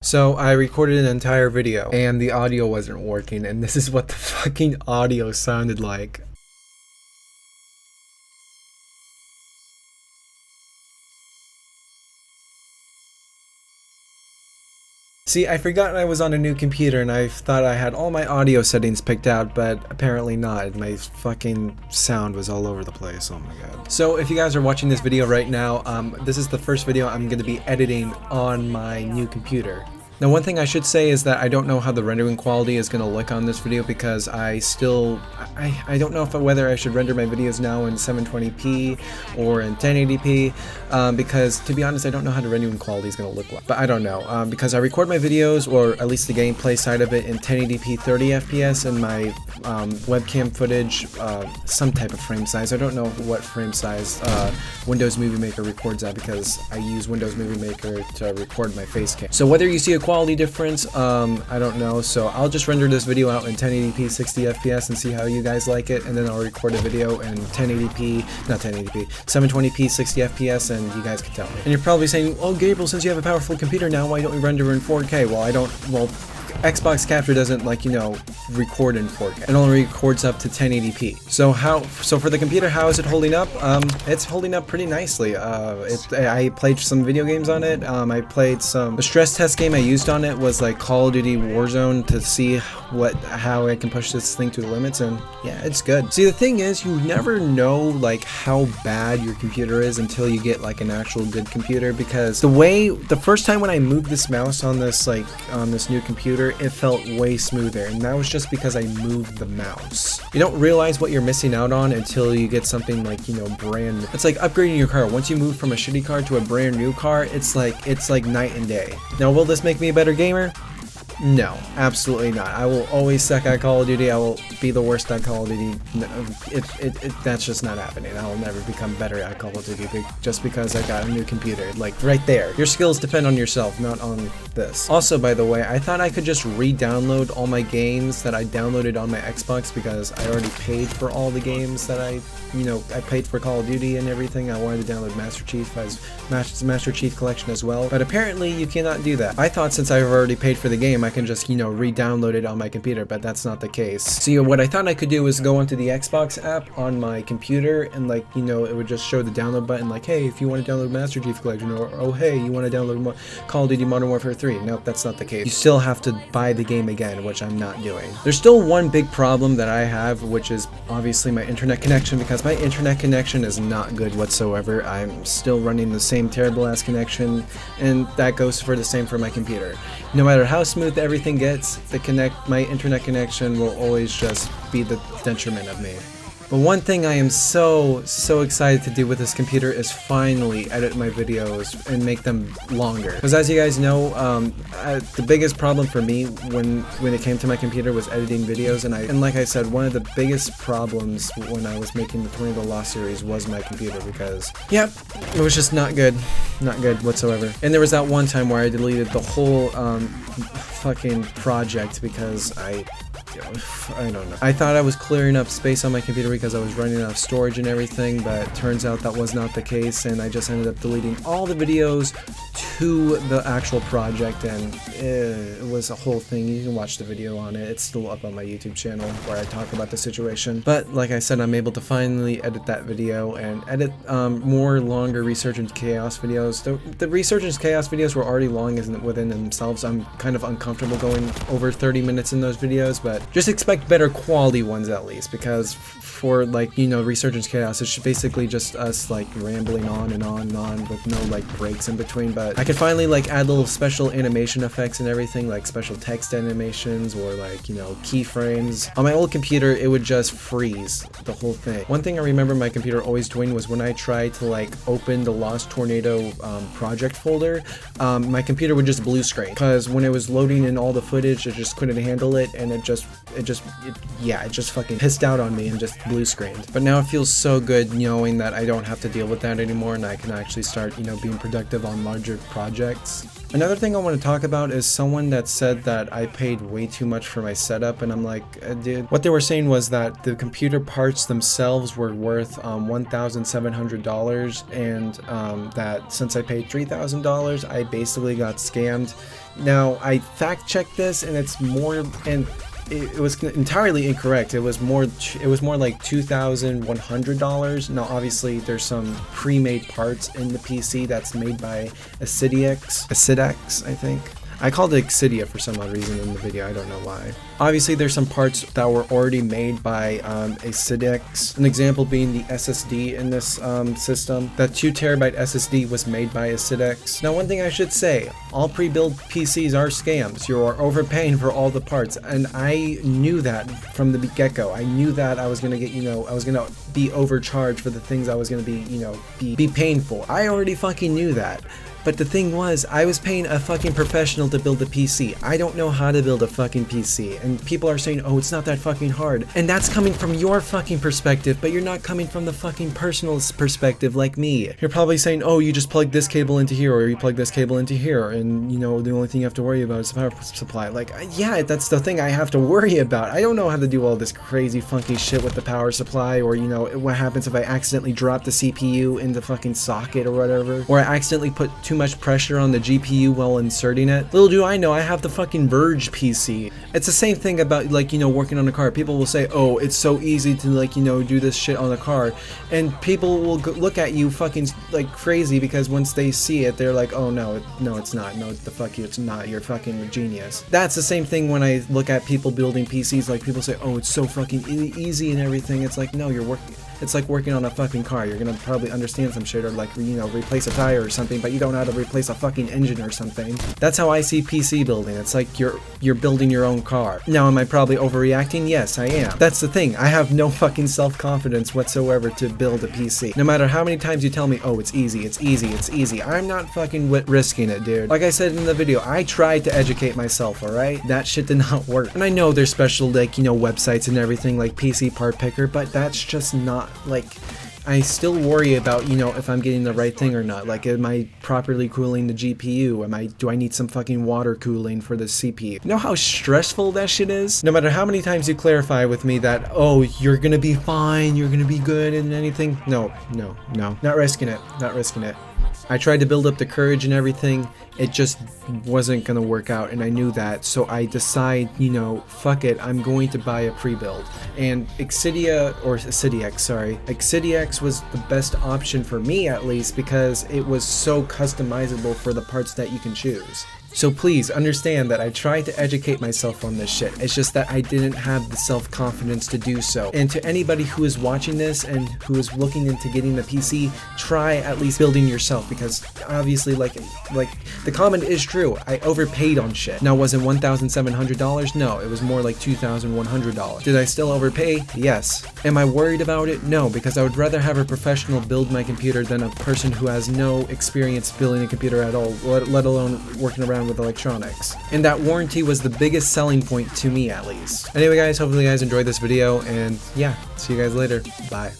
So I recorded an entire video and the audio wasn't working, and this is what the fucking audio sounded like. See, I forgot I was on a new computer and I thought I had all my audio settings picked out, but apparently not. My fucking sound was all over the place. Oh my god. So if you guys are watching this video right now, this is the first video I'm going to be editing on my new computer. Now, one thing I should say is that I don't know how the rendering quality is going to look on this video because I don't know whether I should render my videos now in 720p or in 1080p because, to be honest, I don't know how the rendering quality is going to look like. But I don't know because I record my videos, or at least the gameplay side of it, in 1080p 30 FPS, and my webcam footage some type of frame size. I don't know what frame size Windows Movie Maker records at because I use Windows Movie Maker to record my face cam. So whether you see a quality difference, I don't know, so I'll just render this video out in 1080p 60 FPS and see how you guys like it, and then I'll record a video in 720p 60 FPS, and you guys can tell me. And you're probably saying, oh Gabriel, since you have a powerful computer now, why don't we render in 4K? Well, Xbox Capture doesn't, like, you know, record in 4K. It only records up to 1080p. So for the computer, how is it holding up? It's holding up pretty nicely. I played some video games on it. I played the stress test game I used on it was like Call of Duty Warzone to see how I can push this thing to the limits, and yeah, it's good. See, the thing is, you never know like how bad your computer is until you get like an actual good computer, because the first time when I moved this mouse on this new computer, it felt way smoother, and that was just because I moved the mouse. You don't realize what you're missing out on until you get something like, you know, brand new. It's like upgrading your car. Once you move from a shitty car to a brand new car, it's like night and day. Now, will this make me a better gamer? No, absolutely not. I will always suck at Call of Duty. I will be the worst at Call of Duty. That's just not happening. I will never become better at Call of Duty just because I got a new computer. Like, right there. Your skills depend on yourself, not on this. Also, by the way, I thought I could just re-download all my games that I downloaded on my Xbox because I already paid for all the games that I paid for Call of Duty and everything. I wanted to download Master Chief Collection as well. But apparently, you cannot do that. I thought since I've already paid for the game, I can just, you know, re-download it on my computer, but that's not the case. So what I thought I could do is go onto the Xbox app on my computer, and like, you know, it would just show the download button like, hey, if you want to download Master Chief Collection, or oh hey, you want to download Call of Duty Modern Warfare 3. Nope, that's not the case. You still have to buy the game again, which I'm not doing. There's still one big problem that I have, which is obviously my internet connection, because my internet connection is not good whatsoever. I'm still running the same terrible ass connection, and that goes for the same for my computer. No matter how smooth everything gets, my internet connection will always just be the detriment of me. But one thing I am so excited to do with this computer is finally edit my videos and make them longer. Because as you guys know, the biggest problem for me when it came to my computer was editing videos, and like I said, one of the biggest problems when I was making the Tornado Lost series was my computer, because yep, it was just not good whatsoever. And there was that one time where I deleted the whole fucking project because I don't know. I thought I was clearing up space on my computer because I was running out of storage and everything, but turns out that was not the case, and I just ended up deleting all the videos to the actual project, and it was a whole thing. You can watch the video on it. It's still up on my YouTube channel where I talk about the situation. But like I said, I'm able to finally edit that video and edit more longer Resurgence Chaos videos. The Resurgence Chaos videos were already long within themselves. I'm kind of uncomfortable going over 30 minutes in those videos, but just expect better quality ones at least, because for, like, you know, Resurgence Chaos, it's basically just us like rambling on and on and on with no like breaks in between. But I could finally like add little special animation effects and everything, like special text animations or like, you know, keyframes. On my old computer, it would just freeze the whole thing. One thing I remember my computer always doing was when I tried to like open the Lost Tornado project folder, my computer would just blue screen, because when it was loading in all the footage, it just couldn't handle it, and it just fucking pissed out on me and just blue screened. But now it feels so good knowing that I don't have to deal with that anymore, and I can actually start, you know, being productive on larger projects. Another thing I want to talk about is someone that said that I paid way too much for my setup, and I'm like, dude, what they were saying was that the computer parts themselves were worth $1,700, and that since I paid $3,000, I basically got scammed. Now, I fact-checked this, and it's more, and it was entirely incorrect. It was more like $2,100. Now, obviously, there's some pre-made parts in the PC that's made by MWIII, I think. I called it Excidia for some odd reason in the video, I don't know why. Obviously, there's some parts that were already made by MWIII. An example being the SSD in this system. That 2TB SSD was made by MWIII. Now, one thing I should say, all pre-built PCs are scams. You are overpaying for all the parts, and I knew that from the get-go. I knew that I was gonna get, I was gonna be overcharged for the things I was gonna be, be paying for. I already fucking knew that. But the thing was, I was paying a fucking professional to build a PC. I don't know how to build a fucking PC. And people are saying, oh, it's not that fucking hard. And that's coming from your fucking perspective, but you're not coming from the fucking personal perspective like me. You're probably saying, oh, you just plug this cable into here, or you plug this cable into here, and the only thing you have to worry about is the power supply. Like, yeah, that's the thing I have to worry about. I don't know how to do all this crazy funky shit with the power supply, or what happens if I accidentally drop the CPU in the fucking socket or whatever, or I accidentally put too much pressure on the GPU while inserting it. Little do I know, I have the fucking Verge PC. It's the same thing about working on a car. People will say, oh, it's so easy to do this shit on a car, and people will look at you fucking like crazy because once they see it, they're like, oh no, it's not. No, the fuck you, it's not. You're fucking a genius. That's the same thing when I look at people building PCs. Like, people say, oh, it's so fucking easy and everything. It's like, no, you're working. It's like working on a fucking car. You're gonna probably understand some shit, or replace a tire or something, but you don't know how to replace a fucking engine or something. That's how I see PC building. It's like you're building your own car. Now, am I probably overreacting? Yes, I am. That's the thing. I have no fucking self-confidence whatsoever to build a PC. No matter how many times you tell me, oh, it's easy, it's easy, it's easy, I'm not fucking risking it, dude. Like I said in the video, I tried to educate myself, alright? That shit did not work. And I know there's special, websites and everything like PC Part Picker, but that's just not, I still worry about, if I'm getting the right thing or not. Like, am I properly cooling the GPU? Do I need some fucking water cooling for the CPU? You know how stressful that shit is? No matter how many times you clarify with me that, oh, you're gonna be fine, you're gonna be good and anything. No. Not risking it. Not risking it. I tried to build up the courage and everything. It just wasn't gonna work out, and I knew that, so I decide, fuck it, I'm going to buy a pre-build. And Excidia was the best option for me, at least, because it was so customizable for the parts that you can choose. So please understand that I tried to educate myself on this shit. It's just that I didn't have the self-confidence to do so. And to anybody who is watching this and who is looking into getting the PC, try at least building yourself, because obviously, like the comment is true. I overpaid on shit. Now, was it $1,700? No, it was more like $2,100. Did I still overpay? Yes. Am I worried about it? No, because I would rather have a professional build my computer than a person who has no experience building a computer at all, let alone working around with electronics. And that warranty was the biggest selling point to me, at least. Anyway, guys, hopefully you guys enjoyed this video, and yeah, see you guys later. Bye.